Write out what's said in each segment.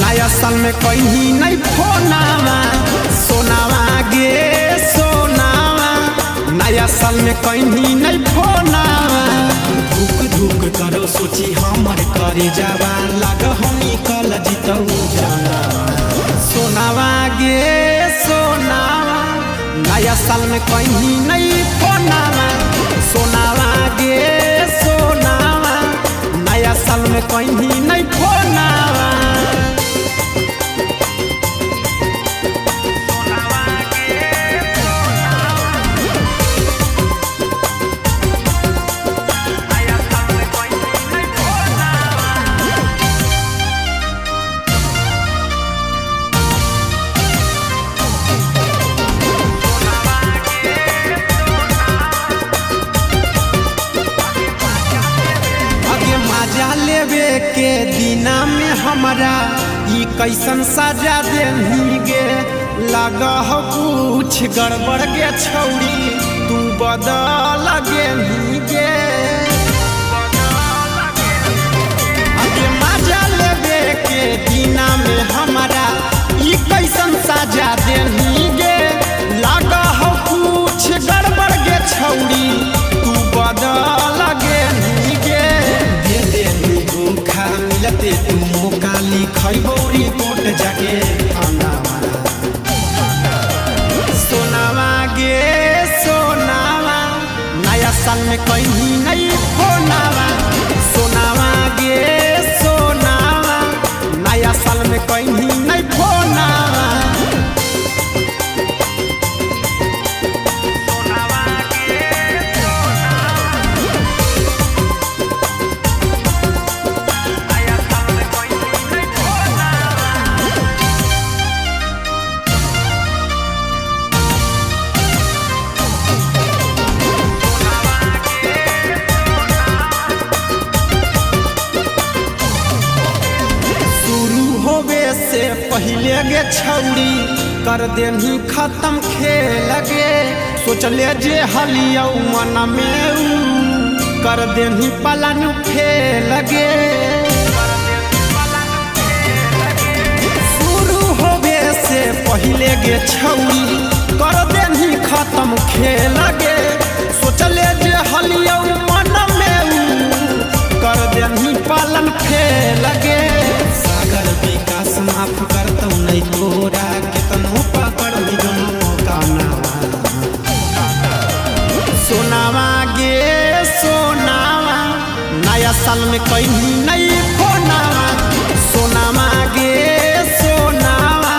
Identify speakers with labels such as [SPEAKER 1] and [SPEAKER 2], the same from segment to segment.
[SPEAKER 1] नया साल में कहीं नहीं फोनावा सोनावा गे सोनावा। नया साल में कहीं नहीं फोनावा धुक धुक करो सोची हमर करे जावा लाग हमी कल जीतऊ जाना सोनावा गे सोनावा। नया साल में कहीं नहीं फोनावा सोनावा गे सोनावा। नया साल में कहीं नहीं फोनावा लेवे के दिना में हमरा ई कैसन सजा देनी गे लग हो कुछ गड़बड़ के छौड़ी तू बदल गेनी गे। अगे मजा लेवे के दिना में हमरा ई कैसन सजा देनी गे लग हो कुछ गड़बड़ के छौड़ी तू बदल गेनी गे। मिलते तुम काली खैबौरी कोट जाके सोनावा गे सोनावा। नया साल में कहीं नहीं फोनावा सोनावा गे सोनावा। नया साल में कहीं नहीं फोनावा से पहले गे छौड़ी कर देनी खत्म खेल गे सोचले जे हलियौ मन में कर देनी पलन खेल गे। शुरू होवे से पहले गे छौड़ी कर देनी खत्म खेल गे सोचले जे हलियौ मन में कर देनी पलन खेल गे। विकास माफ करतौ नहीं तोरा कितनो पकड़ काना सोनावा गे सोनावा। नया साल में कहीं नहीं फोनावा सोनावा गे सोनावा।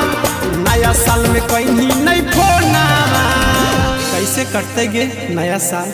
[SPEAKER 1] नया साल में कहीं नहीं फोनावा कैसे कटते गे नया साल।